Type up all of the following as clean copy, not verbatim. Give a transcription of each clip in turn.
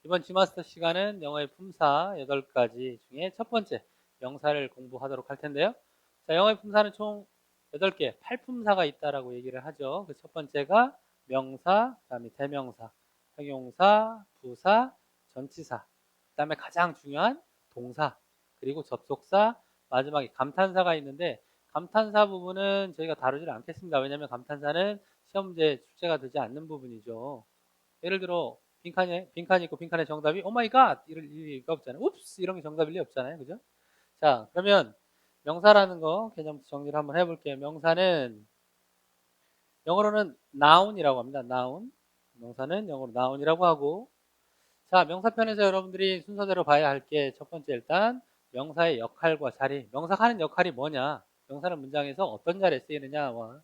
이번 G마스터 시간은 영어의 품사 8가지 중에 첫 번째 명사를 공부하도록 할 텐데요. 자, 영어의 품사는 총 8개, 8품사가 있다라고 얘기를 하죠. 그 첫 번째가 명사, 그다음에 대명사, 형용사, 부사, 전치사, 그다음에 가장 중요한 동사, 그리고 접속사, 마지막에 감탄사가 있는데 감탄사 부분은 저희가 다루질 않겠습니다. 왜냐하면 감탄사는 시험제 출제가 되지 않는 부분이죠. 예를 들어 빈칸이 있고 빈칸의 정답이 오 마이 갓 이럴 리가 없잖아요. 웁스 이런 게 정답일 리 없잖아요. 그죠? 자, 그러면 명사라는 거 개념부터 정리를 한번 해볼게요. 명사는 영어로는 noun이라고 합니다. noun. 명사는 영어로 noun이라고 하고, 자, 명사편에서 여러분들이 순서대로 봐야 할 게 첫 번째 일단 명사의 역할과 자리. 명사가 하는 역할이 뭐냐? 명사는 문장에서 어떤 자리에 쓰이느냐와,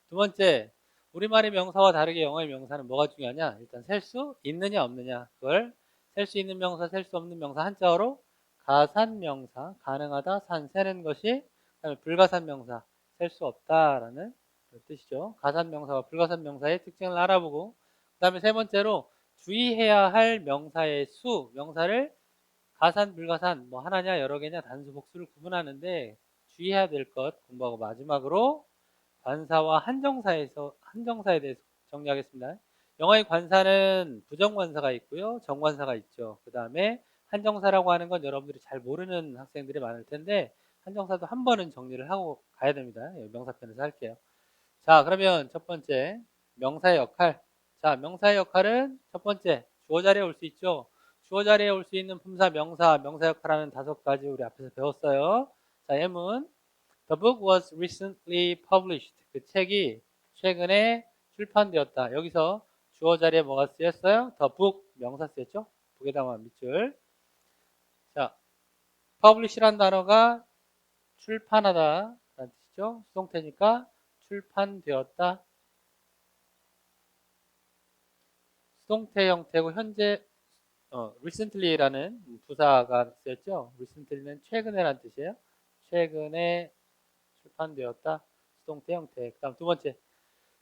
두 번째 우리말의 명사와 다르게 영어의 명사는 뭐가 중요하냐? 일단 셀 수 있느냐 없느냐. 그걸 셀 수 있는 명사, 셀 수 없는 명사 한자어로 가산명사, 가능하다, 세는 것이, 그다음에 불가산명사, 셀 수 없다라는 뜻이죠. 가산명사와 불가산명사의 특징을 알아보고, 그다음에 세 번째로 주의해야 할 명사의 수, 명사를 가산, 불가산, 뭐 하나냐, 여러 개냐, 단수, 복수를 구분하는데 주의해야 될 것 공부하고, 마지막으로 관사와 한정사에 대해서 정리하겠습니다. 영어의 관사는 부정관사가 있고요, 정관사가 있죠. 그 다음에 한정사라고 하는 건 여러분들이 잘 모르는 학생들이 많을 텐데 한정사도 한 번은 정리를 하고 가야 됩니다. 명사편에서 할게요. 자, 그러면 첫 번째 명사의 역할. 자, 명사의 역할은 첫 번째 주어 자리에 올 수 있죠. 주어 자리에 올 수 있는 품사, 명사 역할하는 5가지 우리 앞에서 배웠어요. 자, 예문. The book was recently published. 그 책이 최근에 출판되었다. 여기서 주어 자리에 뭐가 쓰였어요? The book 명사 쓰였죠? 북에다만 밑줄. 자, publish란 단어가 출판하다 라는 뜻이죠. 수동태니까 출판되었다. 수동태 형태고 현재 recently라는 부사가 쓰였죠. recently는 최근에라는 뜻이에요. 최근에 출판되었다. 수동태 형태. 그 다음 두 번째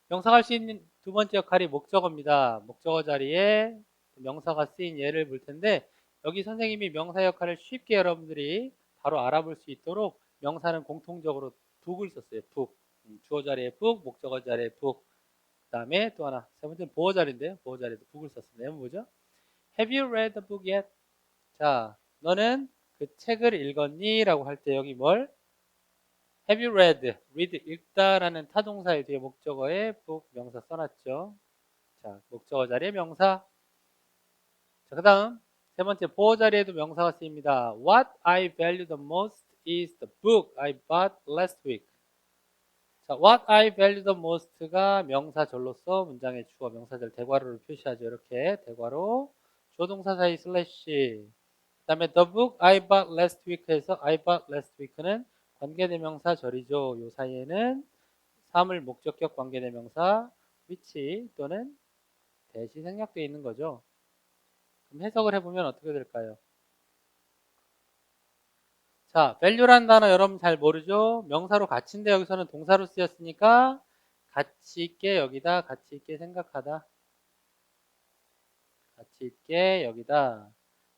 명사가 할 수 있는 두 번째 역할이 목적어입니다. 목적어 자리에 명사가 쓰인 예를 볼 텐데 여기 선생님이 명사 역할을 쉽게 여러분들이 바로 알아볼 수 있도록 명사는 공통적으로 북을 썼어요. 북. 주어 자리에 북, 목적어 자리에 북. 그 다음에 또 하나 세 번째는 보어 자리인데요. 보어 자리에도 북을 썼습니다. 한번 보죠. Have you read the book yet? 자, 너는 그 책을 읽었니? 라고 할 때 여기 뭘? Have you read? read 읽다라는 타동사의 뒤에 목적어에 book 명사 써놨죠. 자, 목적어 자리에 명사. 자, 그 다음 세 번째 보어 자리에도 명사가 쓰입니다. What I value the most is the book I bought last week. 자, what I value the most가 명사절로서 문장의 주어 명사절 대괄호를 표시하죠. 이렇게 대괄호 조동사 사이 슬래시. 그 다음에 the book I bought last week에서 I bought last week는 관계대명사 절이죠. 요 사이에는 사물 목적격 관계대명사 which 또는 대시 생략되어 있는 거죠. 그럼 해석을 해보면 어떻게 될까요? 자, value라는 단어 여러분 잘 모르죠? 명사로 가치인데 여기서는 동사로 쓰였으니까 가치 있게 여기다, 가치 있게 생각하다. 가치 있게 여기다.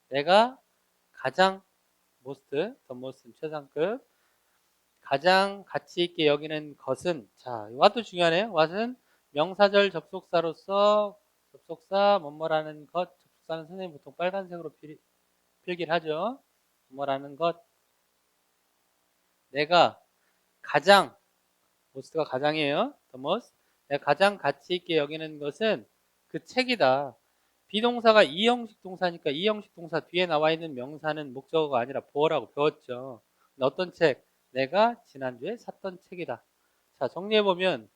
내가 가장 the most 최상급 가장 가치 있게 여기는 것은, 자, what도 중요하네요. what은 명사절 접속사로서 접속사 뭐뭐라는 것, 접속사는 선생님 보통 빨간색으로 필기를 하죠. 뭐뭐라는 것. 내가 가장 most가 가장이에요. the most. 내가 가장 가치 있게 여기는 것은 그 책이다. 비동사가 이형식 동사니까 이형식 동사 뒤에 나와 있는 명사는 목적어가 아니라 보어라고 배웠죠. 어떤 책? 내가 지난주에 샀던 책이다. 자, 정리해보면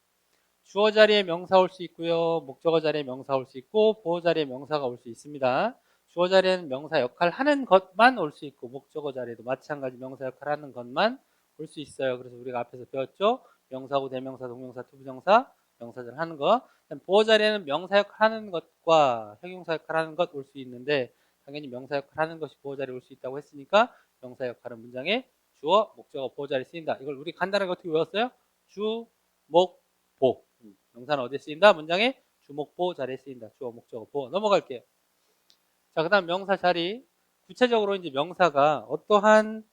주어 자리에 명사 올 수 있고요. 목적어 자리에 명사 올 수 있고 보어 자리에 명사가 올 수 있습니다. 주어 자리에는 명사 역할 하는 것만 올 수 있고 목적어 자리에도 마찬가지 명사 역할 하는 것만 올 수 있어요. 그래서 우리가 앞에서 배웠죠. 명사고 대명사, 동명사, 투부정사, 명사절 하는 거. 보어 자리에는 명사 역할 하는 것과 형용사 역할 하는 것 올 수 있는데 당연히 명사 역할 하는 것이 보어 자리에 올 수 있다고 했으니까 명사 역할은 문장에 주어, 목적어, 보어 자리에 쓰인다. 이걸 우리 간단하게 어떻게 외웠어요? 주, 목, 보. 명사는 어디에 쓰인다? 문장에 주, 목, 보 자리에 쓰인다. 주어, 목적어, 보어. 넘어갈게요. 자, 그 다음 명사 자리. 구체적으로 이제 명사가 어떠한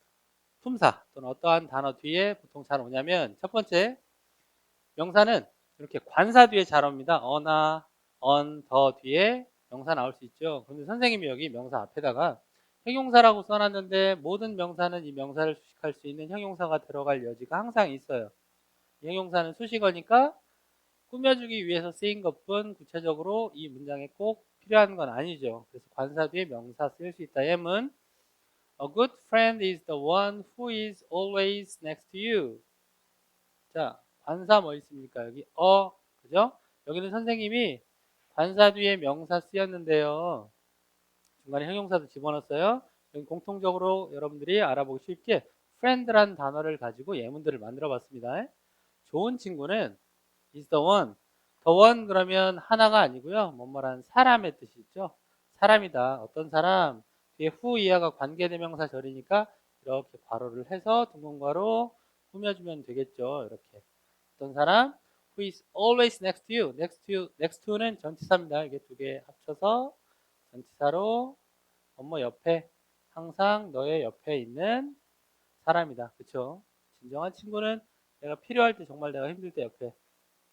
품사 또는 어떠한 단어 뒤에 보통 잘 오냐면, 첫 번째, 명사는 이렇게 관사 뒤에 잘 옵니다. 어나, 더 뒤에 명사 나올 수 있죠. 그런데 선생님이 여기 명사 앞에다가 형용사라고 써놨는데, 모든 명사는 이 명사를 수식할 수 있는 형용사가 들어갈 여지가 항상 있어요. 이 형용사는 수식어니까 꾸며주기 위해서 쓰인 것뿐 구체적으로 이 문장에 꼭 필요한 건 아니죠. 그래서 관사 뒤에 명사 쓸 수 있다. 예문 A good friend is the one who is always next to you. 자, 관사 뭐 있습니까? 여기 그죠? 여기는 선생님이 관사 뒤에 명사 쓰였는데요. 중간에 형용사도 집어넣었어요. 여기 공통적으로 여러분들이 알아보기 쉽게 friend라는 단어를 가지고 예문들을 만들어 봤습니다. 좋은 친구는 is the one. the one 그러면 하나가 아니고요. 뭐뭐란 사람의 뜻이 있죠. 사람이다. 어떤 사람. 뒤에 who 이하가 관계대명사 절이니까 이렇게 괄호를 해서 둥근 괄호 꾸며주면 되겠죠. 이렇게. 어떤 사람 who is always next to you. next to는 전치사입니다. 이게 두 개 합쳐서 전치사로 뭐뭐 옆에 항상 너의 옆에 있는 사람이다. 그렇죠? 진정한 친구는 내가 필요할 때 정말 내가 힘들 때 옆에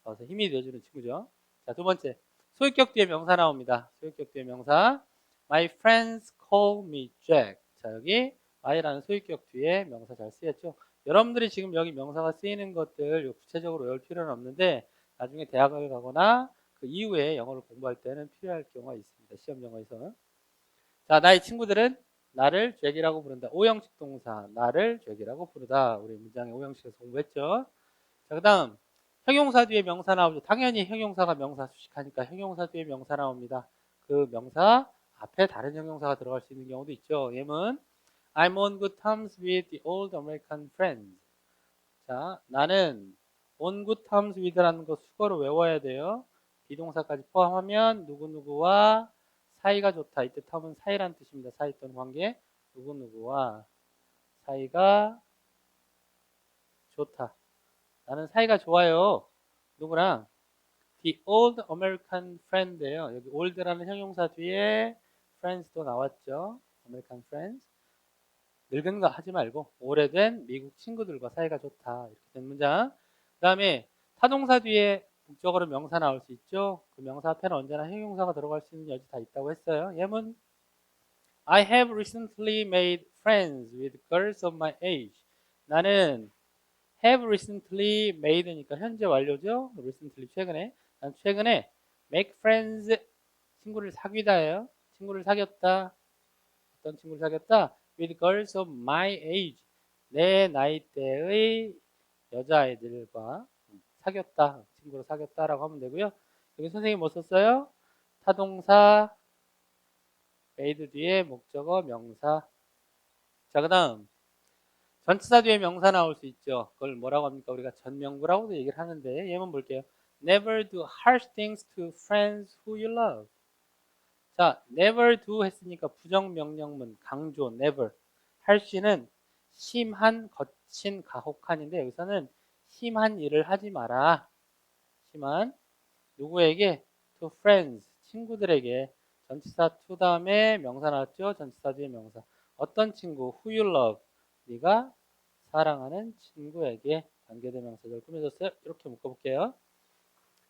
와서 힘이 되어주는 친구죠. 자, 두 번째. 소유격 뒤에 명사 나옵니다. 소유격 뒤에 명사. My friends call me Jack. 자, 여기 my라는 소유격 뒤에 명사 잘 쓰였죠. 여러분들이 지금 여기 명사가 쓰이는 것들 구체적으로 외울 필요는 없는데 나중에 대학을 가거나 그 이후에 영어를 공부할 때는 필요할 경우가 있습니다. 시험 영어에서는. 자, 나의 친구들은 나를 Jack이라고 부른다. 오형식 동사 나를 Jack이라고 부르다. 우리 문장의 오형식에서 공부했죠. 자, 그 다음 형용사 뒤에 명사 나오죠. 당연히 형용사가 명사 수식하니까 형용사 뒤에 명사 나옵니다. 그 명사 앞에 다른 형용사가 들어갈 수 있는 경우도 있죠. 예문 I'm on good terms with the old American friends. 자, 나는 on good terms with라는 거 수거로 외워야 돼요. 비동사까지 포함하면 누구누구와 사이가 좋다. 이때 term은 사이란 뜻입니다. 사이 또는 관계. 누구누구와 사이가 좋다. 나는 사이가 좋아요. 누구랑? The old American friend예요. 여기 old라는 형용사 뒤에 friends도 나왔죠. American friends. 늙은 거 하지 말고 오래된 미국 친구들과 사이가 좋다. 이렇게 된 문장. 그 다음에 타동사 뒤에 목적어로 명사 나올 수 있죠. 그 명사 앞에는 언제나 형용사가 들어갈 수 있는 여지 다 있다고 했어요. 예문 I have recently made friends with girls of my age. 나는 have recently made니까 현재 완료죠. recently 최근에. 난 최근에 make friends 친구를 사귀다예요. 친구를 사귀었다. 어떤 친구를 사귀었다? with girls of my age. 내 나이대의 여자아이들과 사귀었다. 친구로 사귀었다라고 하면 되고요. 여기 선생님 뭐 썼어요? 타동사 made 뒤에 목적어 명사. 자, 그 다음 전치사 뒤에 명사 나올 수 있죠. 그걸 뭐라고 합니까? 우리가 전명구라고도 얘기를 하는데 예문 볼게요. Never do harsh things to friends who you love. 자, never do 했으니까 부정명령문 강조 never. harsh는 심한, 거친, 가혹한인데 여기서는 심한 일을 하지 마라. 심한 누구에게? to friends 친구들에게. 전치사 to 다음에 명사 나왔죠. 전치사 뒤에 명사. 어떤 친구? who you love. 네가 사랑하는 친구에게 관계대명사절 꾸며줬어요. 이렇게 묶어볼게요.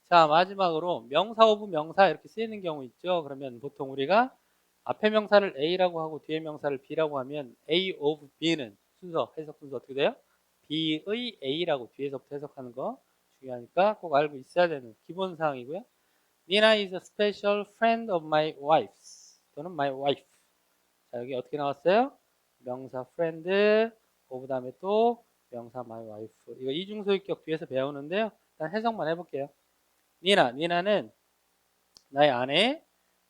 자, 마지막으로 명사 오브 명사 이렇게 쓰이는 경우 있죠. 그러면 보통 우리가 앞에 명사를 A라고 하고 뒤에 명사를 B라고 하면 A of B는 순서, 해석 순서 어떻게 돼요? B의 A라고 뒤에서부터 해석하는 거 중요하니까 꼭 알고 있어야 되는 기본 사항이고요. Nina is a special friend of my wife's 또는 my wife. 자, 여기 어떻게 나왔어요? 명사 friend, 그 다음에 또 명사 my wife. 이거 이중소유격 뒤에서 배우는데요. 일단 해석만 해볼게요. 니나는 나의 아내의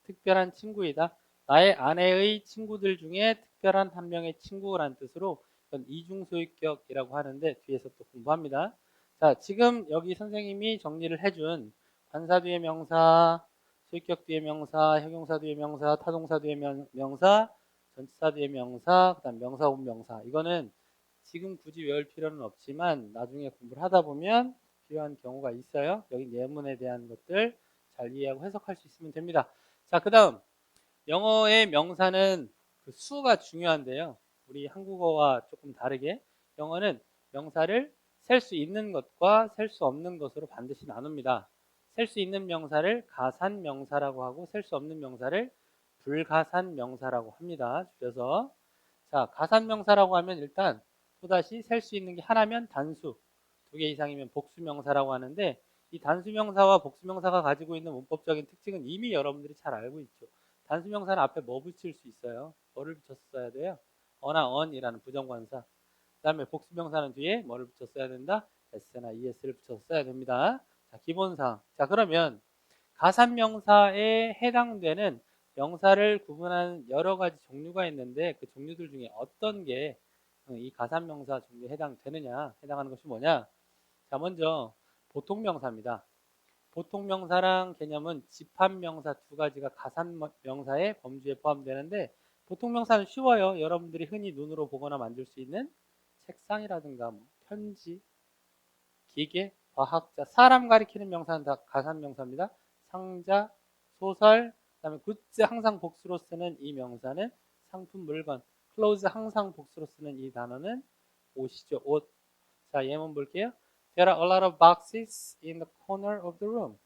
특별한 친구이다. 나의 아내의 친구들 중에 특별한 한 명의 친구라는 뜻으로 이건 이중소유격이라고 하는데 뒤에서 또 공부합니다. 자, 지금 여기 선생님이 정리를 해준 관사 뒤에 명사, 소유격 뒤에 명사, 형용사 뒤에 명사, 타동사 뒤에 명사, 전치사 뒤에 명사, 그다음 명사 오브 명사. 이거는 지금 굳이 외울 필요는 없지만 나중에 공부를 하다 보면 필요한 경우가 있어요. 여기 예문에 대한 것들 잘 이해하고 해석할 수 있으면 됩니다. 자, 그 다음 영어의 명사는 그 수가 중요한데요. 우리 한국어와 조금 다르게 영어는 명사를 셀 수 있는 것과 셀 수 없는 것으로 반드시 나눕니다. 셀 수 있는 명사를 가산 명사라고 하고 셀 수 없는 명사를 불가산 명사라고 합니다. 줄여서. 자, 가산 명사라고 하면 일단 또다시 셀 수 있는 게 하나면 단수, 두 개 이상이면 복수 명사라고 하는데 이 단수 명사와 복수 명사가 가지고 있는 문법적인 특징은 이미 여러분들이 잘 알고 있죠. 단수 명사는 앞에 뭐 붙일 수 있어요? 뭐를 붙여서 써야 돼요? 어나 언이라는 부정관사. 그 다음에 복수 명사는 뒤에 뭐를 붙여 써야 된다? s나 es를 붙여서 써야 됩니다. 자, 기본상. 자, 그러면 가산 명사에 해당되는 명사를 구분하는 여러 가지 종류가 있는데 그 종류들 중에 어떤 게 이 가산 명사 종류에 해당되느냐, 해당하는 것이 뭐냐? 자, 먼저 보통 명사입니다. 보통 명사랑 개념은 집합 명사 두 가지가 가산 명사의 범주에 포함되는데 보통 명사는 쉬워요. 여러분들이 흔히 눈으로 보거나 만들 수 있는 책상이라든가 뭐 편지, 기계, 과학자, 사람 가리키는 명사는 다 가산 명사입니다. 상자, 소설, 그다음에 굿즈 항상 복수로 쓰는 이 명사는 상품, 물건, 클로즈 항상 복수로 쓰는 이 단어는 옷이죠. 옷. 자, 예문 볼게요. There are a lot of boxes in the corner of the room.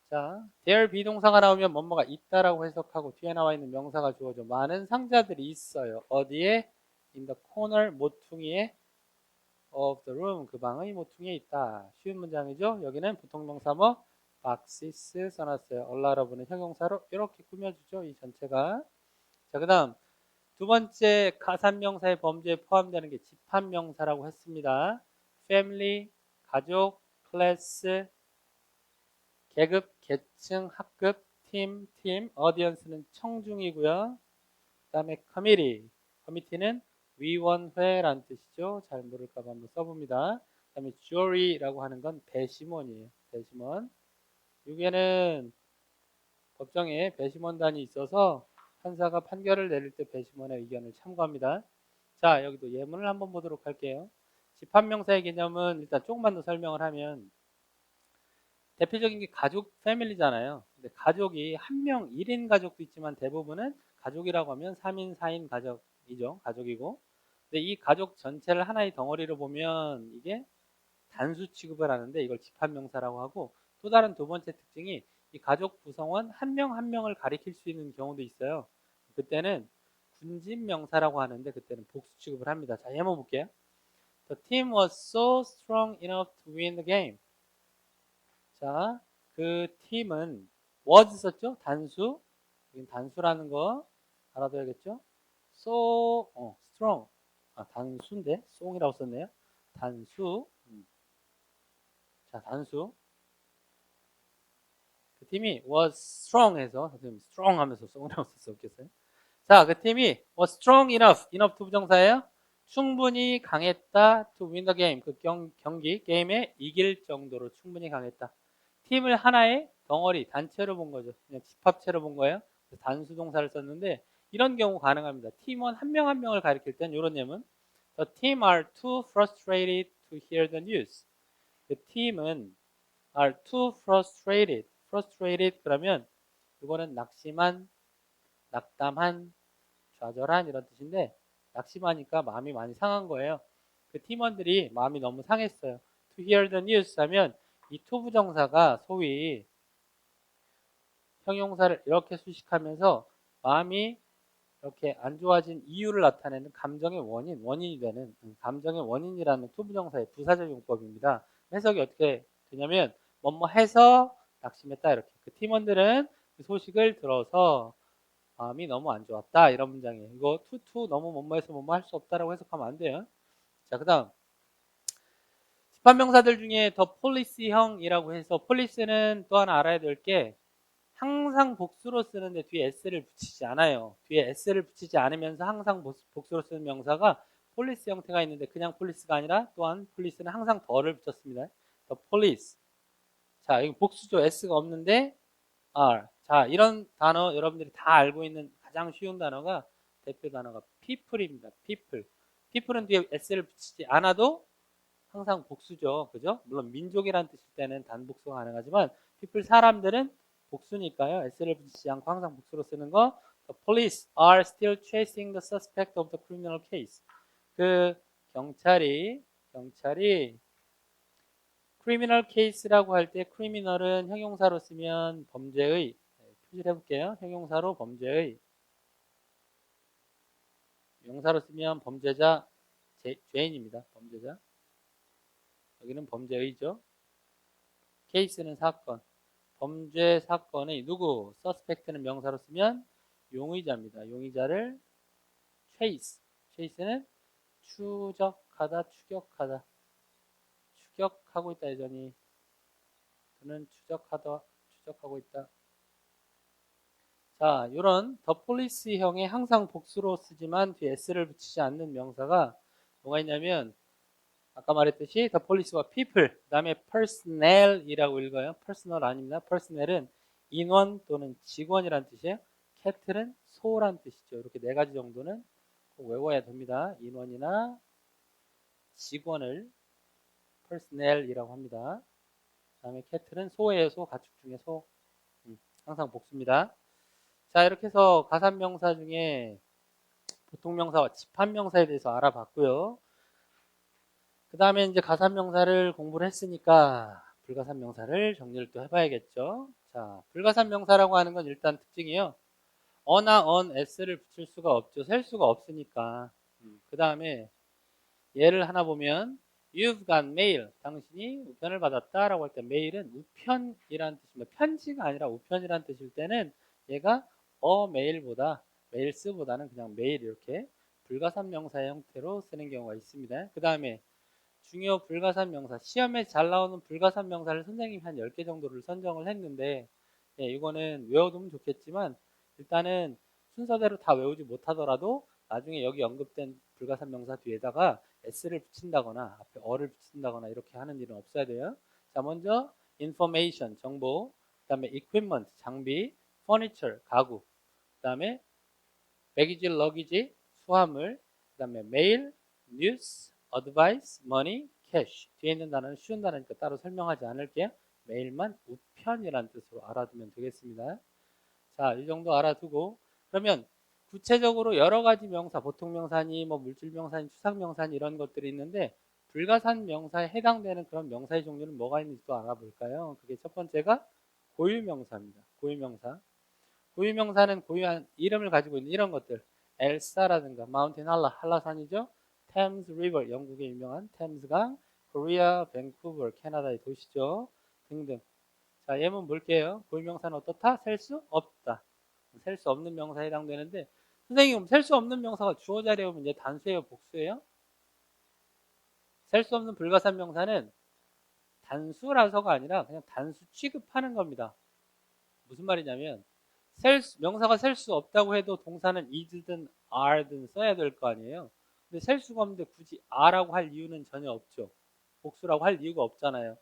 자, there 비동사가 나오면 뭐뭐가 있다라고 해석하고 뒤에 나와 있는 명사가 주어져. 많은 상자들이 있어요. 어디에? In the corner, 모퉁이에 of the room, 그 방의 모퉁이에 있다. 쉬운 문장이죠. 여기는 부통명사 뭐 boxes 써놨어요. a lot of는 형용사로 이렇게 꾸며주죠. 이 전체가. 자, 그 다음 두 번째 가산명사의 범주에 포함되는 게 집합명사라고 했습니다. family, 가족, class, 계급, 계층, 학급, 팀, audience는 청중이고요. 그 다음에 committee는 위원회라는 뜻이죠. 잘 모를까봐 한번 써봅니다. 그 다음에 jury라고 하는 건 배심원이에요. 배심원. 이게는 법정에 배심원단이 있어서 판사가 판결을 내릴 때 배심원의 의견을 참고합니다. 자, 여기도 예문을 한번 보도록 할게요. 집합명사의 개념은 일단 조금만 더 설명을 하면 대표적인 게 가족, 패밀리잖아요. 근데 가족이 한 명, 1인 가족도 있지만 대부분은 가족이라고 하면 3인, 4인 가족이죠. 가족이고. 근데 이 가족 전체를 하나의 덩어리로 보면 이게 단수 취급을 하는데 이걸 집합명사라고 하고 또 다른 두 번째 특징이 이 가족 구성원 한 명 한 명을 가리킬 수 있는 경우도 있어요. 그때는 군집명사라고 하는데 그때는 복수 취급을 합니다. 자, 예문 볼게요. The team was so strong enough to win the game. 자, 그 팀은 was 썼죠? 단수. 단수라는 거 알아둬야겠죠? So strong. 아, 단수인데 song이라고 썼네요. 단수. 자, 단수. 그 팀이 was strong 해서 선생님 strong 하면서 song이라고 써서 웃겼어요. 자, 그 팀이 was strong enough. enough 부정사예요. 충분히 강했다 to win the game. 그 경기 게임에 이길 정도로 충분히 강했다. 팀을 하나의 덩어리, 단체로 본 거죠. 그냥 집합체로 본 거예요. 단수 동사를 썼는데 이런 경우 가능합니다. 팀원 한 명 한 명을 가리킬 땐 이런 예문. The team are too frustrated to hear the news. 그 팀은 are too frustrated. frustrated 그러면 이거는 낙심한, 낙담한, 좌절한 이런 뜻인데 낙심하니까 마음이 많이 상한 거예요. 그 팀원들이 마음이 너무 상했어요. To hear the news 하면 이 to 부정사가 소위 형용사를 이렇게 수식하면서 마음이 이렇게 안 좋아진 이유를 나타내는 감정의 원인이 되는 감정의 원인이라는 to 부정사의 부사적 용법입니다. 해석이 어떻게 되냐면 뭐뭐 해서 낙심했다 이렇게. 그 팀원들은 그 소식을 들어서 마음이 너무 안 좋았다 이런 문장이에요. 이거 to 너무 뭐뭐해서 뭐뭐 할 수 없다라고 해석하면 안 돼요. 자, 그 다음 집합명사들 중에 더 폴리스형이라고 해서 폴리스는 또 하나 알아야 될 게 항상 복수로 쓰는데 뒤에 s를 붙이지 않아요. 뒤에 s를 붙이지 않으면서 항상 복수로 쓰는 명사가 폴리스 형태가 있는데 그냥 폴리스가 아니라 또한 폴리스는 항상 더를 붙였습니다. The police. 자, 이거 복수죠. s가 없는데 are. 자, 이런 단어 여러분들이 다 알고 있는 가장 쉬운 단어가 대표 단어가 people입니다. people. people은 뒤에 s를 붙이지 않아도 항상 복수죠. 그죠? 물론 민족이라는 뜻일 때는 단복수가 가능하지만 people 사람들은 복수니까요. s를 붙이지 않고 항상 복수로 쓰는 거. The police are still chasing the suspect of the criminal case. 그 경찰이 criminal case라고 할 때 criminal은 형용사로 쓰면 범죄의, 표시를 해볼게요. 형용사로 범죄의, 명사로 쓰면 범죄자, 죄인입니다. 범죄자. 여기는 범죄의죠. 케이스는 사건. 범죄 사건의 누구? 서스펙트는 명사로 쓰면 용의자입니다. 용의자를 chase. chase는 추적하다, 추격하다. 추격하고 있다, 여전히. 그는 추적하고 있다. 자, 요런 the police형의 항상 복수로 쓰지만 뒤에 s를 붙이지 않는 명사가 뭐가 있냐면 아까 말했듯이 the police와 people, 그 다음에 personnel이라고 읽어요. personal 아닙니다. personnel은 인원 또는 직원이란 뜻이에요. cattle은 소란 뜻이죠. 이렇게 네 가지 정도는 꼭 외워야 됩니다. 인원이나 직원을 personnel이라고 합니다. 그 다음에 cattle은 소예요. 소, 가축 중에 소. 항상 복수입니다. 자, 이렇게 해서 가산명사 중에 보통명사와 집합명사에 대해서 알아봤고요. 그 다음에 이제 가산명사를 공부를 했으니까 불가산명사를 정리를 또 해봐야겠죠. 자, 불가산명사라고 하는 건 일단 특징이에요. 어나 on, s를 붙일 수가 없죠. 셀 수가 없으니까. 그 다음에 예를 하나 보면 You've got mail. 당신이 우편을 받았다 라고 할 때 mail은 우편이라는 뜻입니다. 편지가 아니라 우편이라는 뜻일 때는 얘가 메일보다 메일스보다는 그냥 메일 이렇게 불가산명사의 형태로 쓰는 경우가 있습니다. 그 다음에 중요 불가산명사, 시험에 잘 나오는 불가산명사를 선생님이 한 10개 정도를 선정을 했는데 이거는 외워두면 좋겠지만 일단은 순서대로 다 외우지 못하더라도 나중에 여기 언급된 불가산명사 뒤에다가 s를 붙인다거나 앞에 어를 붙인다거나 이렇게 하는 일은 없어야 돼요. 자, 먼저 information, 정보, 그 다음에 equipment, 장비, furniture, 가구, 그 다음에 baggage, luggage, 수화물, 그 다음에 mail, news, advice, money, cash. 뒤에 있는 단어는 쉬운 단어니까 따로 설명하지 않을게요. 메일만 우편이라는 뜻으로 알아두면 되겠습니다. 자, 이 정도 알아두고 그러면 구체적으로 여러 가지 명사, 보통명사니 뭐 물질명사니 추상명사니 이런 것들이 있는데 불가산명사에 해당되는 그런 명사의 종류는 뭐가 있는지 또 알아볼까요? 그게 첫 번째가 고유명사입니다. 고유명사. 고유명사는 고유한 이름을 가지고 있는 이런 것들. 엘사라든가 마운틴 한라산이죠. 템스 리버, 영국의 유명한 템스강, 코리아, 밴쿠버, 캐나다의 도시죠. 등등. 자, 예문 볼게요. 고유명사는 어떻다? 셀 수 없다. 셀 수 없는 명사에 해당되는데 선생님, 셀 수 없는 명사가 주어 자리에 오면 이제 단수예요, 복수예요? 셀 수 없는 불가산 명사는 단수라서가 아니라 그냥 단수 취급하는 겁니다. 무슨 말이냐면 명사가 셀 수 없다고 해도 동사는 is든 are든 써야 될 거 아니에요. 근데 셀 수가 없는데 굳이 are라고 할 이유는 전혀 없죠. 복수라고 할 이유가 없잖아요.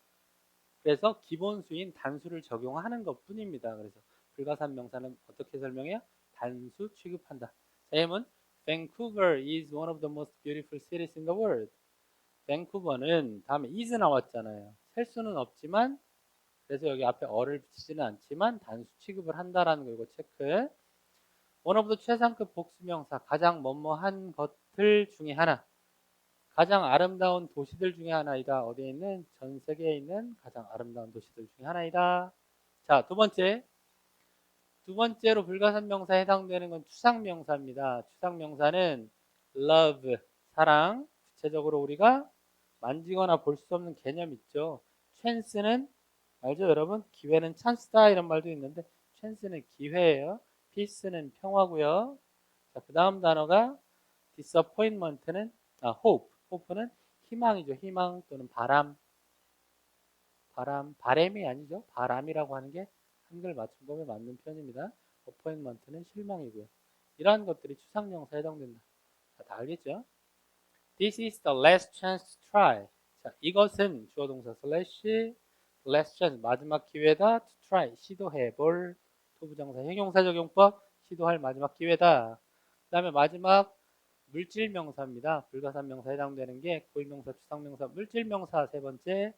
그래서 기본수인 단수를 적용하는 것 뿐입니다. 그래서 불가산 명사는 어떻게 설명해요? 단수 취급한다. 자, 예문 Vancouver is one of the most beautiful cities in the world. 밴쿠버는 다음에 is 나왔잖아요. 셀 수는 없지만 그래서 여기 앞에 어를 붙이지는 않지만 단수 취급을 한다라는 거 이거 체크. one of the 최상급 복수명사 가장 뭐뭐한 것들 중에 하나. 가장 아름다운 도시들 중에 하나이다. 어디에 있는? 전 세계에 있는 가장 아름다운 도시들 중에 하나이다. 자, 두 번째로 불가산명사에 해당되는 건 추상명사입니다. 추상명사는 love, 사랑. 구체적으로 우리가 만지거나 볼 수 없는 개념 있죠. chance는 알죠, 여러분? 기회는 찬스다 이런 말도 있는데 chance는 기회예요. peace는 평화고요. 자, 그 다음 단어가 disappointment는 hope. 호프는 희망이죠. 희망 또는 바람. 바람이 아니죠. 바람이라고 하는 게 한글 맞춤법에 맞는 표현입니다. 어포인먼트는 실망이고요. 이러한 것들이 추상명사에 해당된다. 자, 다 알겠죠? This is the last chance to try. 자, 이것은 주어 동사 slash last chance 마지막 기회다. to try 시도해볼 토부정사 형용사적 용법 시도할 마지막 기회다. 그 다음에 마지막 물질명사입니다. 불가산명사에 해당되는 게 고유명사, 추상명사, 물질명사 세 번째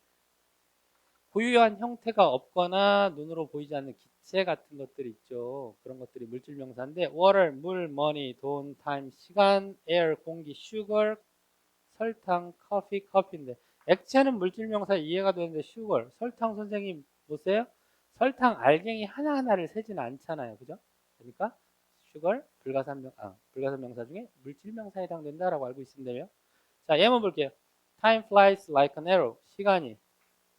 고유한 형태가 없거나 눈으로 보이지 않는 기체 같은 것들이 있죠. 그런 것들이 물질 명사인데 water, 물, money, 돈, time, 시간, air, 공기, sugar, 설탕, 커피, 커피인데 액체는 물질 명사 이해가 되는데 sugar, 설탕 선생님 보세요. 설탕 알갱이 하나하나를 세지는 않잖아요. 그죠? 그러니까 sugar, 불가산 명사 중에 물질 명사에 해당된다라고 알고 있으면 돼요. 자, 예문 볼게요. Time flies like an arrow. 시간이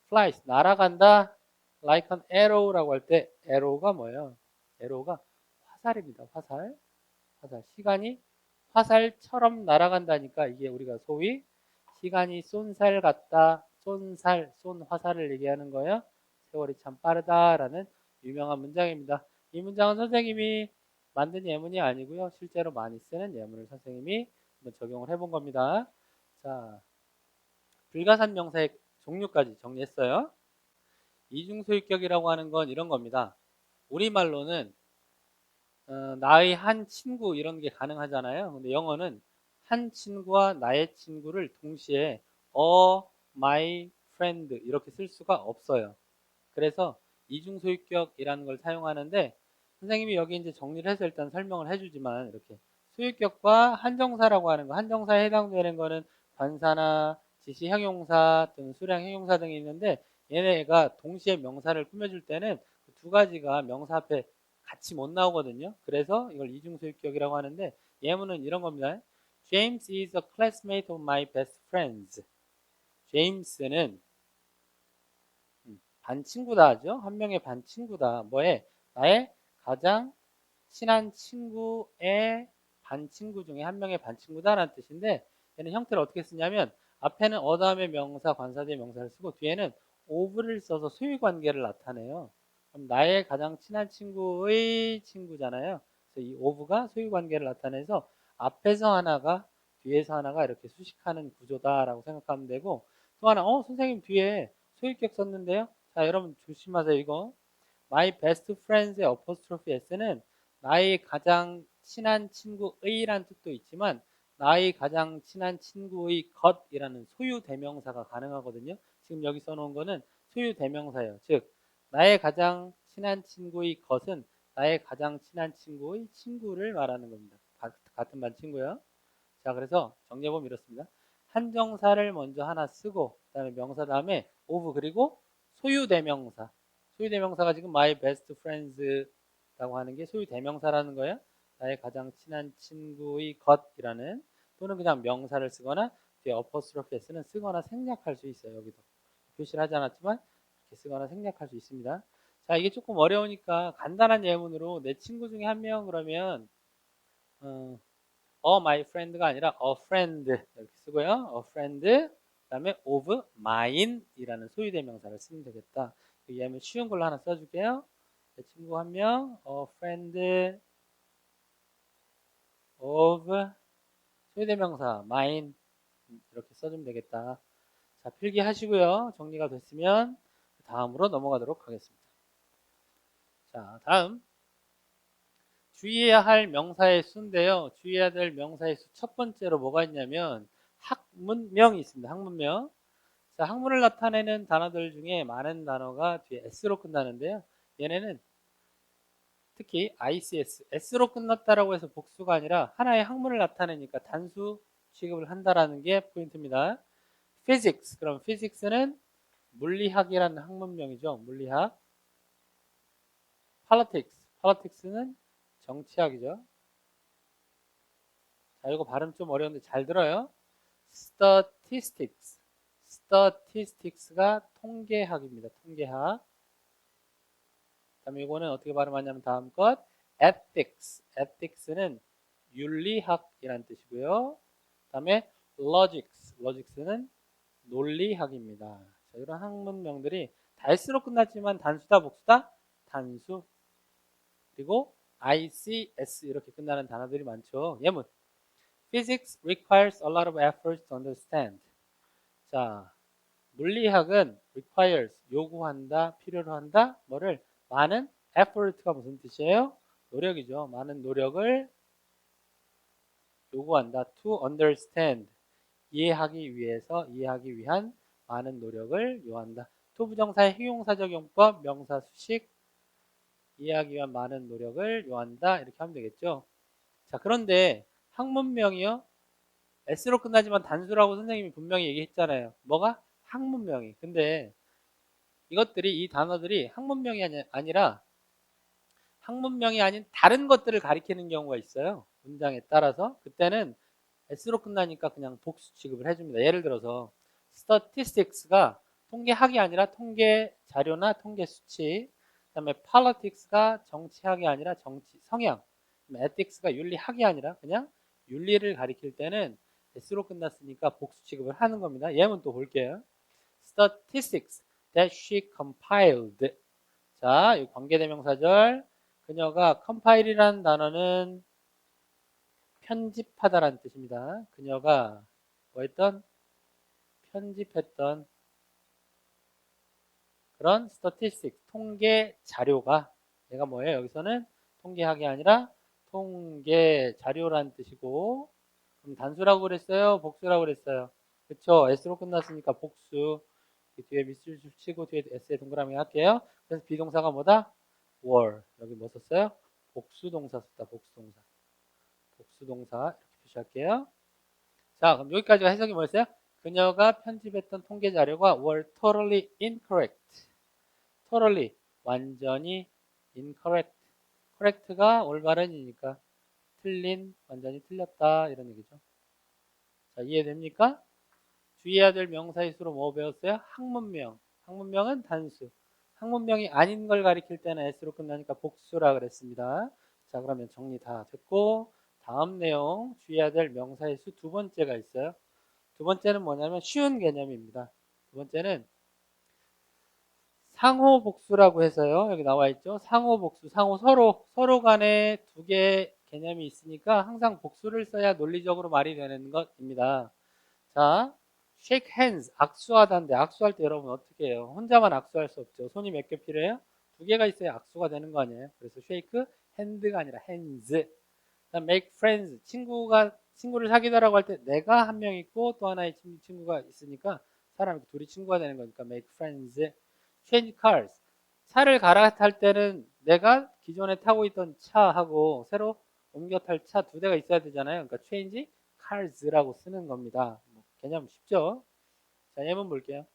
flies 날아간다. like an arrow라고 할 때 arrow가 뭐예요? arrow가 화살입니다. 화살. 시간이 화살처럼 날아간다니까 이게 우리가 소위 시간이 쏜살 같다. 쏜 화살을 얘기하는 거예요. 세월이 참 빠르다라는 유명한 문장입니다. 이 문장은 선생님이 만든 예문이 아니고요. 실제로 많이 쓰는 예문을 선생님이 한번 적용을 해본 겁니다. 자, 불가산 명사의 종류까지 정리했어요. 이중소유격이라고 하는 건 이런 겁니다. 우리말로는 나의 한 친구 이런 게 가능하잖아요. 근데 영어는 한 친구와 나의 친구를 동시에 my friend 이렇게 쓸 수가 없어요. 그래서 이중소유격이라는 걸 사용하는데 선생님이 여기 이제 정리를 해서 일단 설명을 해주지만 이렇게 소유격과 한정사라고 하는 거 한정사에 해당되는 거는 관사나 지시 형용사 또는 수량 형용사 등이 있는데 얘네가 동시에 명사를 꾸며줄 때는 그 두 가지가 명사 앞에 같이 못 나오거든요. 그래서 이걸 이중소유격이라고 하는데 예문은 이런 겁니다. James is a classmate of my best friends. 제임스는 반 친구다 하죠. 한 명의 반 친구다. 뭐에? 나의 가장 친한 친구의 반 친구 중에 한 명의 반 친구다라는 뜻인데 얘는 형태를 어떻게 쓰냐면 앞에는 다음에 명사, 관사 뒤에 명사를 쓰고 뒤에는 of를 써서 소유 관계를 나타내요. 그럼 나의 가장 친한 친구의 친구잖아요. 그래서 이 of가 소유 관계를 나타내서 앞에서 하나가 뒤에서 하나가 이렇게 수식하는 구조다라고 생각하면 되고 또 하나 선생님 뒤에 소유격 썼는데요. 자, 여러분 조심하세요. 이거 my best friend의 apostrophe s는 나의 가장 친한 친구의란 뜻도 있지만 나의 가장 친한 친구의 것이라는 소유 대명사가 가능하거든요. 지금 여기 써놓은 거는 소유 대명사예요. 즉 나의 가장 친한 친구의 것은 나의 가장 친한 친구의 친구를 말하는 겁니다. 같은 반 친구요. 자, 그래서 정리해보면 이렇습니다. 한정사를 먼저 하나 쓰고 그다음에 명사 다음에 of 그리고 소유 대명사. 소유 대명사가 지금 my best friends라고 하는 게 소유 대명사라는 거예요. 나의 가장 친한 친구의 것이라는 또는 그냥 명사를 쓰거나 뒤에 apostrophe s는 쓰거나 생략할 수 있어요. 여기도 표시를 하지 않았지만 이렇게 쓰거나 생략할 수 있습니다. 자, 이게 조금 어려우니까 간단한 예문으로 내 친구 중에 한 명 그러면 my friend가 아니라 a friend 이렇게 쓰고요. a friend 그다음에 of mine 이라는 소유대명사를 쓰면 되겠다. 예문 쉬운 걸로 하나 써줄게요. 내 친구 한 명, a friend of 소유대명사 mine 이렇게 써주면 되겠다. 자, 필기하시고요. 정리가 됐으면 다음으로 넘어가도록 하겠습니다. 자, 다음 주의해야 할 명사의 수인데요. 주의해야 될 명사의 수 첫 번째로 뭐가 있냐면 학문명이 있습니다. 학문명. 자, 학문을 나타내는 단어들 중에 많은 단어가 뒤에 s로 끝나는데요. 얘네는 특히 ICS, s로 끝났다라고 해서 복수가 아니라 하나의 학문을 나타내니까 단수 취급을 한다라는 게 포인트입니다. physics, 그럼 physics는 물리학이라는 학문명이죠. 물리학. politics는 정치학이죠. 자, 이거 발음 좀 어려운데 잘 들어요. statistics가 통계학입니다. 통계학. 그다음에 이거는 어떻게 발음하냐면 다음 것 ethics는 윤리학이란 뜻이고요. 그다음에 logics는 논리학입니다. 자, 이런 학문명들이 다 S로 끝났지만 단수다 복수다? 단수. 그리고 ICS 이렇게 끝나는 단어들이 많죠. 예문. Physics requires a lot of effort to understand. 자, 물리학은 requires 요구한다, 필요로 한다. 뭐를? 많은 effort가 무슨 뜻이에요? 노력이죠. 많은 노력을 요구한다. To understand. 이해하기 위한 많은 노력을 요한다. 부정사의 형용사적 용법, 명사, 수식 이해하기 위한 많은 노력을 요한다. 이렇게 하면 되겠죠. 자, 그런데 학문명이요. S로 끝나지만 단수라고 선생님이 분명히 얘기했잖아요. 뭐가? 학문명이. 근데 이 단어들이 학문명이 아니라 학문명이 아닌 다른 것들을 가리키는 경우가 있어요. 문장에 따라서. 그때는 S로 끝나니까 그냥 복수 취급을 해줍니다. 예를 들어서 statistics가 통계학이 아니라 통계 자료나 통계 수치, 그다음에 politics가 정치학이 아니라 정치 성향, ethics가 윤리학이 아니라 그냥 윤리를 가리킬 때는 S로 끝났으니까 복수 취급을 하는 겁니다. 예문 또 볼게요. Statistics that she compiled. 자, 이 관계대명사절. 그녀가 compile이라는 단어는 편집하다라는 뜻입니다. 그녀가 뭐 했던? 편집했던 그런 statistics, 통계 자료가 얘가 뭐예요? 여기서는 통계학이 아니라 통계 자료라는 뜻이고 그럼 단수라고 그랬어요? 복수라고 그랬어요? 그쵸? S로 끝났으니까 복수 뒤에 밑줄 치고 뒤에 S에 동그라미 할게요. 그래서 비동사가 뭐다? were. 여기 뭐 썼어요? 복수동사 썼다. 복수동사. 복수동사 이렇게 표시할게요. 자, 그럼 여기까지가 해석이 뭐였어요? 그녀가 편집했던 통계 자료가 were totally incorrect. totally, 완전히 incorrect. correct가 올바른이니까 틀린, 완전히 틀렸다 이런 얘기죠. 자, 이해됩니까? 주의해야 될 명사의 수로 뭐 배웠어요? 학문명. 학문명은 단수. 학문명이 아닌 걸 가리킬 때는 S로 끝나니까 복수라 그랬습니다. 자, 그러면 정리 다 됐고 다음 내용 주의해야 될 명사의 수 두 번째가 있어요. 두 번째는 뭐냐면 쉬운 개념입니다. 두 번째는 상호복수라고 해서요. 여기 나와 있죠. 상호복수, 서로 간에 두 개의 개념이 있으니까 항상 복수를 써야 논리적으로 말이 되는 것입니다. 자, shake hands, 악수하다인데 악수할 때 여러분 어떻게 해요? 혼자만 악수할 수 없죠. 손이 몇 개 필요해요? 두 개가 있어야 악수가 되는 거 아니에요? 그래서 shake, hand가 아니라 hands. 그다음 make friends, 친구를 사귀다라고 할 때 내가 한 명 있고 또 하나의 친구가 있으니까 사람이 둘이 친구가 되는 거니까 make friends. change cars, 차를 갈아탈 때는 내가 기존에 타고 있던 차하고 새로 옮겨 탈 차 두 대가 있어야 되잖아요. 그러니까 change cars라고 쓰는 겁니다. 개념 쉽죠? 자, 예문 볼게요.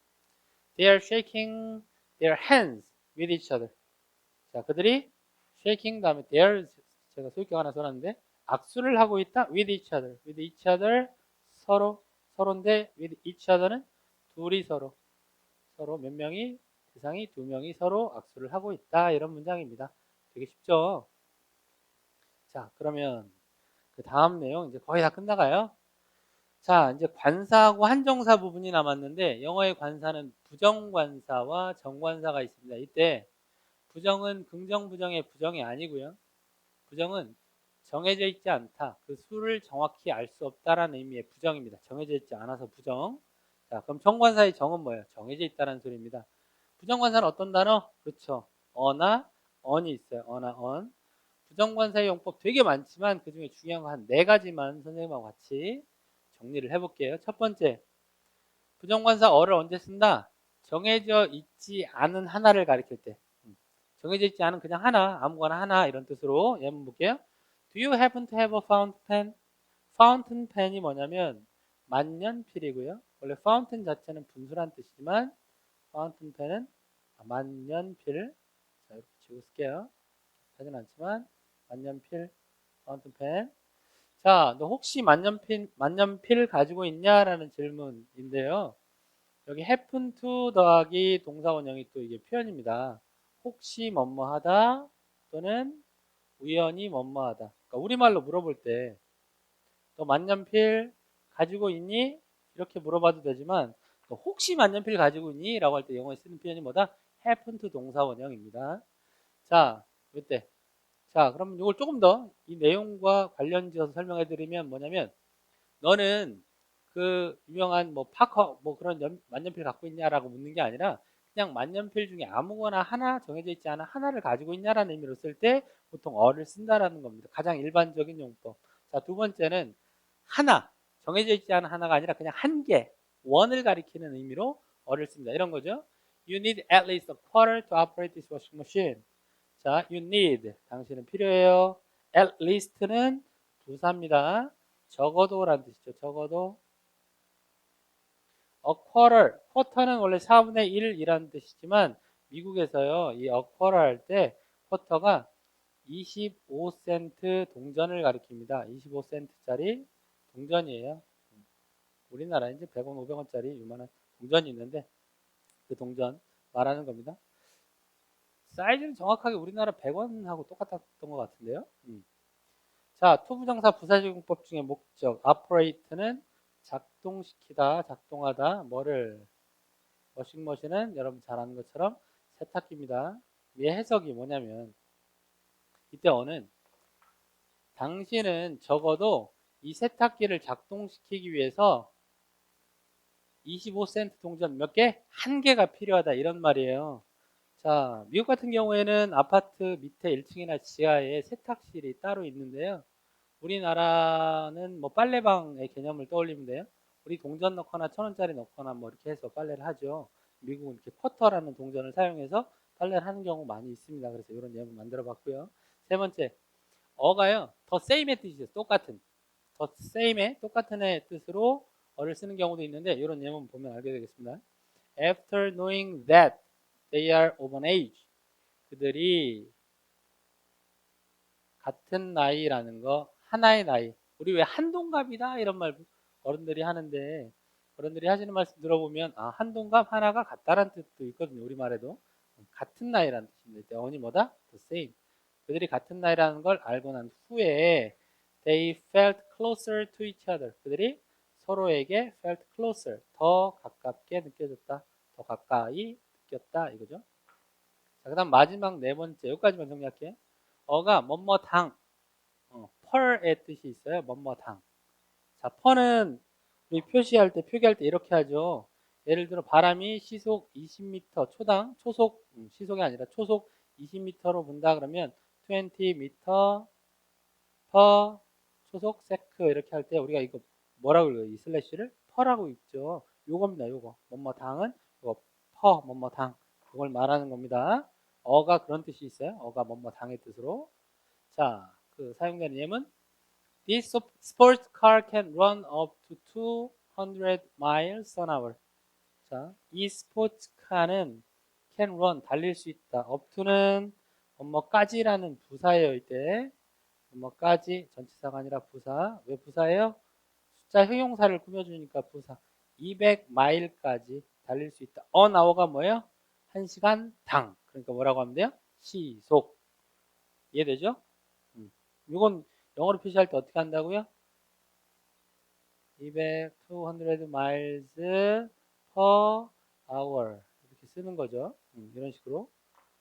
They are shaking their hands with each other. 자, 그들이 shaking 다음에 their 제가 소유격 하나 써놨는데 악수를 하고 있다. with each other. with each other 서로인데 with each other는 둘이 서로 몇 명이 대상이 두 명이 서로 악수를 하고 있다. 이런 문장입니다. 되게 쉽죠? 자, 그러면 그 다음 내용 이제 거의 다 끝나가요. 자, 이제 관사하고 한정사 부분이 남았는데 영어의 관사는 부정관사와 정관사가 있습니다. 이때 부정은 긍정 부정의 부정이 아니고요. 부정은 정해져 있지 않다. 그 수를 정확히 알 수 없다라는 의미의 부정입니다. 정해져 있지 않아서 부정. 자, 그럼 정관사의 정은 뭐예요? 정해져 있다는 소리입니다. 부정관사는 어떤 단어? 그렇죠. 어나 언이 있어요. 어나 언. 부정관사의 용법 되게 많지만 그 중에 중요한 거 한 네 가지만 선생님하고 같이 정리를 해볼게요. 첫 번째, 부정관사 어를 언제 쓴다? 정해져 있지 않은 하나를 가리킬 때. 정해져 있지 않은 그냥 하나, 아무거나 하나 이런 뜻으로 예문 볼게요. Do you happen to have a fountain pen? fountain pen이 뭐냐면 만년필이고요. 원래 fountain 자체는 분수란 뜻이지만 fountain pen은 만년필. 자, 이렇게 지고 쓸게요. 하진 않지만 만년필, fountain pen. 자, 너 혹시 만년필 가지고 있냐라는 질문인데요. 여기 happen to 더하기 동사원형이 또 이게 표현입니다. 혹시 뭐뭐하다 또는 우연히 뭐뭐하다. 그러니까 우리말로 물어볼 때 너 만년필 가지고 있니? 이렇게 물어봐도 되지만 너 혹시 만년필 가지고 있니? 라고 할 때 영어에 쓰는 표현이 뭐다? happen to 동사원형입니다. 자, 이때 자, 그럼 이걸 조금 더 이 내용과 관련지어서 설명해 드리면 뭐냐면 너는 그 유명한 뭐 파커 뭐 그런 만년필 갖고 있냐라고 묻는 게 아니라 그냥 만년필 중에 아무거나 하나 정해져 있지 않아 하나를 가지고 있냐라는 의미로 쓸 때 보통 어를 쓴다라는 겁니다. 가장 일반적인 용법. 자, 두 번째는 하나 정해져 있지 않은 하나가 아니라 그냥 한 개 원을 가리키는 의미로 어를 씁니다. 이런 거죠. You need at least a quarter to operate this washing machine. 자, you need. 당신은 필요해요. At least는 부사입니다. 적어도라는 뜻이죠. 적어도. A quarter는 원래 4분의 1이라는 뜻이지만 미국에서요. 이 a quarter 할 때 쿼터가 25센트 동전을 가리킵니다. 25센트짜리 동전이에요. 우리나라에 이제 100원, 500원짜리 요만한 동전이 있는데 그 동전 말하는 겁니다. 사이즈는 정확하게 우리나라 100원하고 똑같았던 것 같은데요. 자, 투부정사 부사적용법 중에 목적 operate는 작동시키다, 작동하다. 뭐를? 워싱머신은 여러분 잘 아는 것처럼 세탁기입니다. 이 해석이 뭐냐면 이때 어는 당신은 적어도 이 세탁기를 작동시키기 위해서 25센트 동전 몇 개? 한 개가 필요하다 이런 말이에요. 자, 미국 같은 경우에는 아파트 밑에 1층이나 지하에 세탁실이 따로 있는데요. 우리나라는 뭐 빨래방의 개념을 떠올리면 돼요. 우리 동전 넣거나 1,000원짜리 넣거나 뭐 이렇게 해서 빨래를 하죠. 미국은 이렇게 쿼터라는 동전을 사용해서 빨래를 하는 경우 많이 있습니다. 그래서 이런 예문 만들어 봤고요. 세 번째, 어가요. 더 same의 뜻이죠. 똑같은. 더 same의 똑같은의 뜻으로 어를 쓰는 경우도 있는데 이런 예문 보면 알게 되겠습니다. After knowing that they are of an age. 그들이 같은 나이라는 거, 하나의 나이. 우리 왜 한동갑이다 이런 말 어른들이 하는데 어른들이 하시는 말씀 들어보면 아, 한동갑 하나가 같다라는 뜻도 있거든요. 우리말에도. 같은 나이라는 뜻입니다. 어원이 뭐다? The same. 그들이 같은 나이라는 걸 알고 난 후에 they felt closer to each other. 그들이 서로에게 felt closer. 더 가깝게 느껴졌다. 더 가까이 느꼈다. 이거죠. 자, 그 다음 마지막 네 번째. 여기까지만 정리할게요. 어가 뭐뭐당. 펄의 뜻이 있어요. 뭐뭐당. 자, 펄은 우리 표시할 때, 표기할 때 이렇게 하죠. 예를 들어 바람이 시속 20m, 초속, 시속이 아니라 초속 20m로 분다 그러면 20m per 초속 세크 이렇게 할 때 우리가 이거 뭐라고 읽어요? 이 슬래시를 펄하고 읽죠. 요겁니다. 요거. 뭐뭐 당은 요거 퍼 뭐뭐 당. 이걸 말하는 겁니다. 어가 그런 뜻이 있어요. 어가 뭐뭐 당의 뜻으로. 자, 그 사용되는 예문 This sports car can run up to 200 miles an hour. 자, 이 스포츠카는 can run, 달릴 수 있다. up to는 뭐까지라는 부사예요. 이때 뭐까지 전치사가 아니라 부사. 왜 부사예요? 숫자 형용사를 꾸며주니까 부사. 200마일까지 달릴 수 있다. on hour가 뭐예요? 1시간 당. 그러니까 뭐라고 하면 돼요? 시속. 이해되죠? 이건 영어로 표시할 때 어떻게 한다고요? 200 miles per hour 이렇게 쓰는 거죠. 이런 식으로.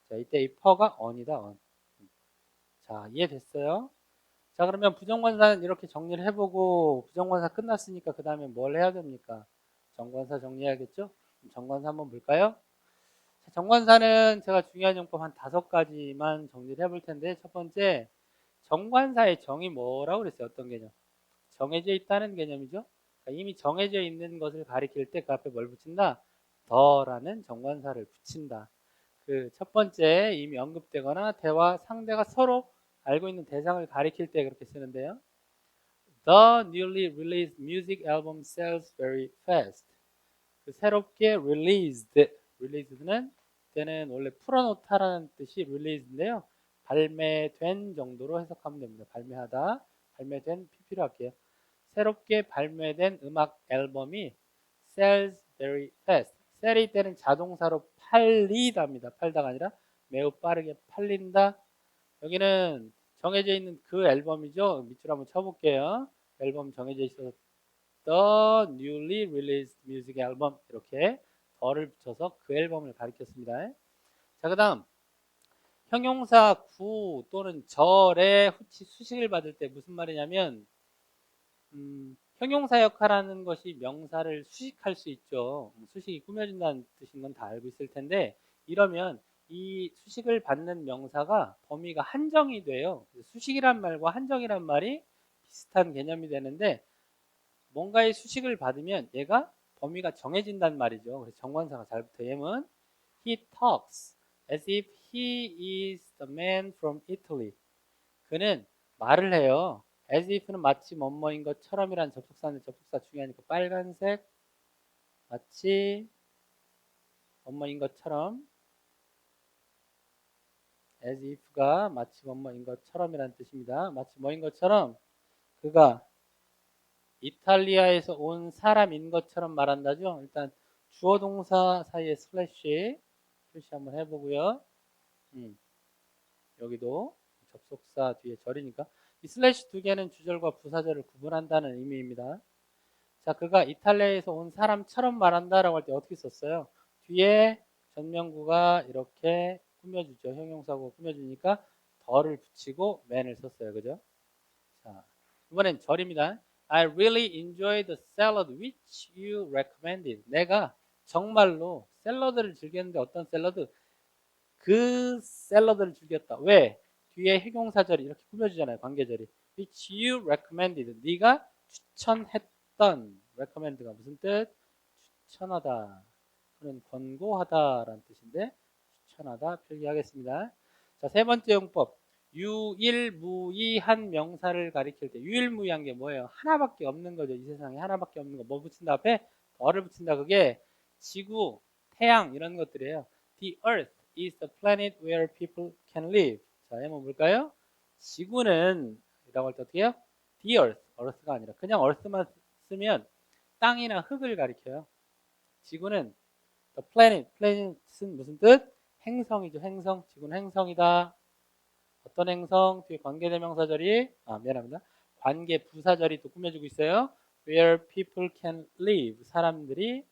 자, 이때 이 per가 on이다. on. 자, 이해됐어요? 자, 그러면 부정관사는 이렇게 정리를 해보고 부정관사 끝났으니까 그 다음에 뭘 해야 됩니까? 정관사 정리해야겠죠? 정관사 한번 볼까요? 자, 정관사는 제가 중요한 용법 한 5가지만 정리를 해볼 텐데 첫 번째, 정관사의 정의 뭐라고 그랬어요? 어떤 개념? 정해져 있다는 개념이죠. 그러니까 이미 정해져 있는 것을 가리킬 때 그 앞에 뭘 붙인다? 더라는 정관사를 붙인다. 그 첫 번째 이미 언급되거나 대화 상대가 서로 알고 있는 대상을 가리킬 때 그렇게 쓰는데요. The newly released music album sells very fast. 그 새롭게 released는 때는 원래 풀어놓다라는 뜻이 release인데요. 발매된 정도로 해석하면 됩니다. 발매하다, 발매된 PP로 할게요. 새롭게 발매된 음악 앨범이 sells very fast. sell이 때는 자동사로 팔리다입니다. 팔다가 아니라 매우 빠르게 팔린다. 여기는 정해져 있는 그 앨범이죠. 밑으로 한번 쳐볼게요. 앨범 정해져 있어서 The newly released music album 이렇게 더를 붙여서 그 앨범을 가리켰습니다. 자, 그 다음 형용사 구 또는 절의 후치 수식을 받을 때 무슨 말이냐면 형용사 역할하는 것이 명사를 수식할 수 있죠. 수식이 꾸며진다는 뜻인 건 다 알고 있을 텐데 이러면 이 수식을 받는 명사가 범위가 한정이 돼요. 수식이란 말과 한정이란 말이 비슷한 개념이 되는데 뭔가의 수식을 받으면 얘가 범위가 정해진단 말이죠. 그래서 정관사가 잘 붙어. 얘는 He talks as if he is the man from Italy. 그는 말을 해요. as if는 마치 뭐뭐인 것처럼이란 접속사인데 접속사 중요하니까 빨간색 마치 뭐뭐인 것처럼 as if가 마치 뭐뭐인 것처럼이란 뜻입니다. 마치 뭐인 것처럼 그가 이탈리아에서 온 사람인 것처럼 말한다죠. 일단 주어 동사 사이에 슬래시 표시 한번 해보고요. 여기도 접속사 뒤에 절이니까 이 슬래시 두 개는 주절과 부사절을 구분한다는 의미입니다. 자, 그가 이탈리아에서 온 사람처럼 말한다라고 할 때 어떻게 썼어요? 뒤에 전명구가 이렇게 꾸며주죠. 형용사고 꾸며주니까 더를 붙이고 man을 썼어요. 그죠? 자, 이번엔 절입니다. I really enjoyed the salad which you recommended. 내가 정말로 샐러드를 즐겼는데 어떤 샐러드? 그 샐러드를 즐겼다. 왜? 뒤에 형용사절이 이렇게 꾸며주잖아요. 관계절이. which you recommended. 네가 추천했던. recommend가 무슨 뜻? 추천하다. 또는 권고하다라는 뜻인데 추천하다 필기하겠습니다. 자, 세 번째 용법. 유일무이한 명사를 가리킬 때 유일무이한 게 뭐예요? 하나밖에 없는 거죠. 이 세상에 하나밖에 없는 거. 뭐 붙인다 앞에? 더를 붙인다. 그게 지구, 태양 이런 것들이에요. The earth is the planet where people can live. 자, 한번 볼까요? 지구는 이라고 할 때 어떻게 해요? The earth, earth가 아니라 그냥 earth만 쓰면 땅이나 흙을 가리켜요. 지구는 the planet, planet은 무슨 뜻? 행성이죠. 행성. 지구는 행성이다. 어떤 행성? 뒤에 관계대명사절이 미안합니다. 관계 부사절이 또 꾸며주고 있어요. Where people can live. 사람들이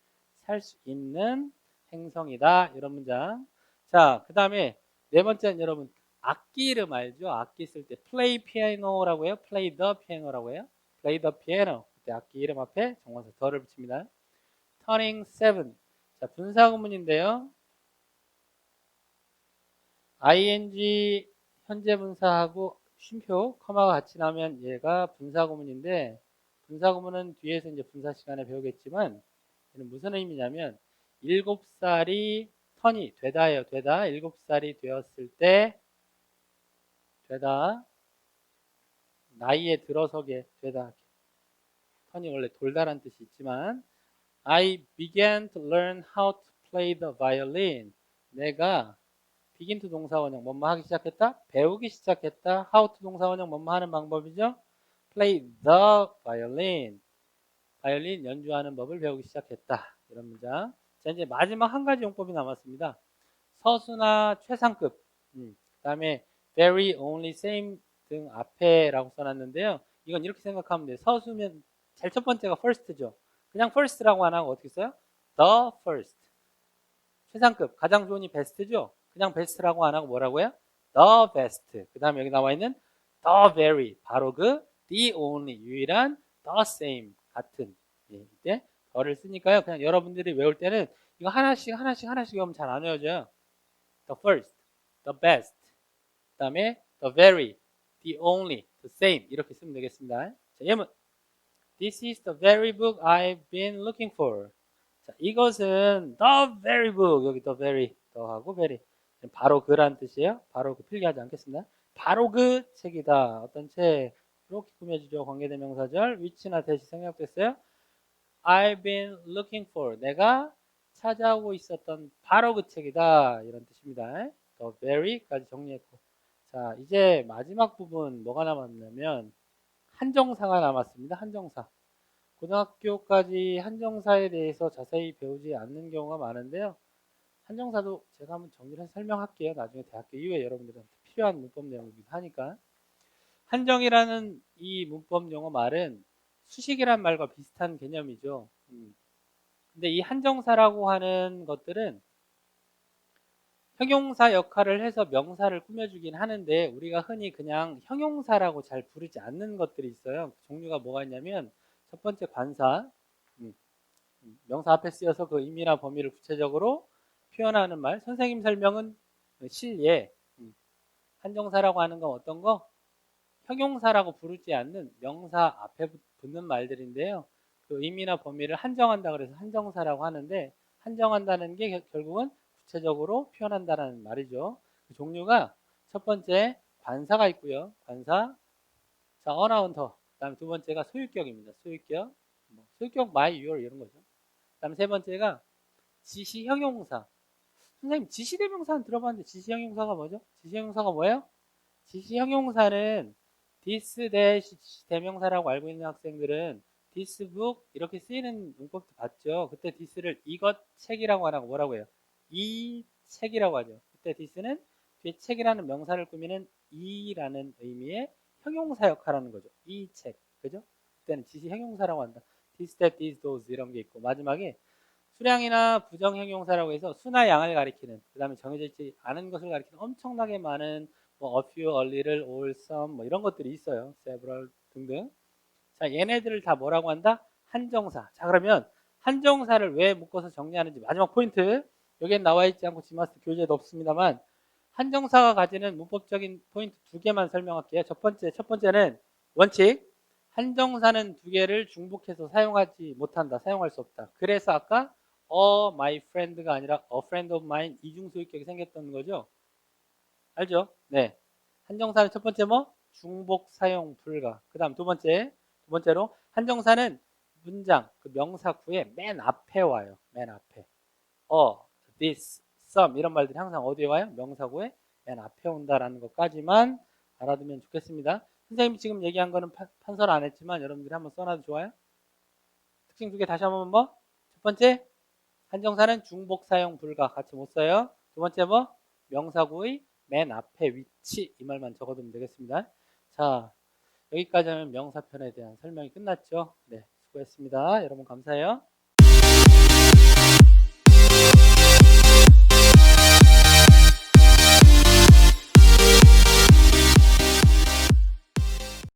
살 수 있는 행성이다. 이런 문장. 자, 그 다음에 네 번째는 여러분 악기 이름 알죠? 악기 쓸 때 play piano라고 해요. play the piano라고 해요. play the piano. 그때 악기 이름 앞에 정관사 더를 붙입니다. turning 7. 자, 분사구문인데요. ing 현재 분사하고 쉼표, 커마가 같이 나오면 얘가 분사구문인데 분사구문은 뒤에서 이제 분사 시간에 배우겠지만 얘는 무슨 의미냐면 7살이 턴이 되다예요. 되다. 7살이 되었을 때 되다. 나이에 들어서게 되다. 턴이 원래 돌다란 뜻이 있지만 I began to learn how to play the violin. 내가 begin to 동사원형 뭐뭐 하기 시작했다? 배우기 시작했다. how to 동사원형 뭐뭐 하는 방법이죠? play the violin. 바이올린 연주하는 법을 배우기 시작했다. 이런 문장. 자, 이제 마지막 한 가지 용법이 남았습니다. 서수나 최상급. 그 다음에 very, only, same 등 앞에라고 써놨는데요. 이건 이렇게 생각하면 돼요. 서수면 제일 첫 번째가 first죠. 그냥 first라고 안 하고 어떻게 써요? the first. 최상급, 가장 좋으니 best죠. 그냥 best라고 안 하고 뭐라고요? the best. 그 다음에 여기 나와 있는 the very. 바로 그 the only. 유일한 the same. 같은. 이때 더를 쓰니까요. 그냥 여러분들이 외울 때는 이거 하나씩 외우면 잘 안 외워져요. the first, the best, 그 다음에 the very, the only, the same 이렇게 쓰면 되겠습니다. 자, 예문. This is the very book I've been looking for. 자, 이것은 the very book. 여기 the very, 더하고 very. 바로 그란 뜻이에요. 바로 그 필기하지 않겠습니다. 바로 그 책이다. 어떤 책? 이렇게 꾸며주죠. 관계대명사절. 위치나 대시 생략됐어요. I've been looking for. 내가 찾아오고 있었던 바로 그 책이다. 이런 뜻입니다. The very까지 정리했고. 자, 이제 마지막 부분 뭐가 남았냐면 한정사가 남았습니다. 한정사. 고등학교까지 한정사에 대해서 자세히 배우지 않는 경우가 많은데요. 한정사도 제가 한번 정리를 해서 설명할게요. 나중에 대학교 이후에 여러분들한테 필요한 문법 내용이기도 하니까. 한정이라는 이 문법 용어 말은 수식이란 말과 비슷한 개념이죠. 근데 이 한정사라고 하는 것들은 형용사 역할을 해서 명사를 꾸며주긴 하는데 우리가 흔히 그냥 형용사라고 잘 부르지 않는 것들이 있어요. 종류가 뭐가 있냐면 첫 번째 관사, 명사 앞에 쓰여서 그 의미나 범위를 구체적으로 표현하는 말. 선생님 설명은 실예. 한정사라고 하는 건 어떤 거? 형용사라고 부르지 않는 명사 앞에 붙는 말들인데요. 그 의미나 범위를 한정한다 그래서 한정사라고 하는데 한정한다는 게 결국은 구체적으로 표현한다라는 말이죠. 그 종류가 첫 번째 관사가 있고요. 관사. 자, 어나운터. 그다음에 두 번째가 소유격입니다. 소유격. 소유격 my, your 이런 거죠. 그다음에 세 번째가 지시 형용사. 선생님 지시 대명사는 들어봤는데 지시 형용사가 뭐죠? 지시 형용사가 뭐예요? 지시 형용사는 this dash 대명사라고 알고 있는 학생들은 this book 이렇게 쓰이는 문법도 봤죠. 그때 this를 이것 책이라고 안 하고 뭐라고 해요? 이 책이라고 하죠. 그때 this는 뒤에 책이라는 명사를 꾸미는 이라는 의미의 형용사 역할하는 거죠. 이 책. 그죠? 그때는 지시 형용사라고 한다. this, that, these, those 이런 게 있고 마지막에 수량이나 부정 형용사라고 해서 수나 양을 가리키는 그 다음에 정해져 있지 않은 것을 가리키는 엄청나게 많은 뭐 a few, a little, all, some 뭐 이런 것들이 있어요. several 등등. 자, 얘네들을 다 뭐라고 한다? 한정사. 자, 그러면 한정사를 왜 묶어서 정리하는지 마지막 포인트. 여기엔 나와 있지 않고 지마스터 교재에도 없습니다만 한정사가 가지는 문법적인 포인트 두 개만 설명할게요. 첫 번째는 원칙. 한정사는 두 개를 중복해서 사용하지 못한다. 사용할 수 없다. 그래서 아까 my friend가 아니라 a friend of mine 이중소유격이 생겼던 거죠. 알죠? 네. 한정사는 첫 번째 뭐? 중복 사용 불가. 그 다음 두 번째로 한정사는 문장, 그 명사 구의 맨 앞에 와요. 맨 앞에. this, some 이런 말들이 항상 어디에 와요? 명사 구의 맨 앞에 온다라는 것까지만 알아두면 좋겠습니다. 선생님이 지금 얘기한 거는 판서를 안 했지만 여러분들이 한번 써놔도 좋아요. 특징 두 개 다시 한번 뭐? 첫 번째, 한정사는 중복 사용 불가. 같이 못 써요. 두 번째 뭐? 명사구의 맨 앞에 위치 이 말만 적어두면 되겠습니다. 자, 여기까지는 명사편에 대한 설명이 끝났죠. 네, 수고했습니다. 여러분 감사해요.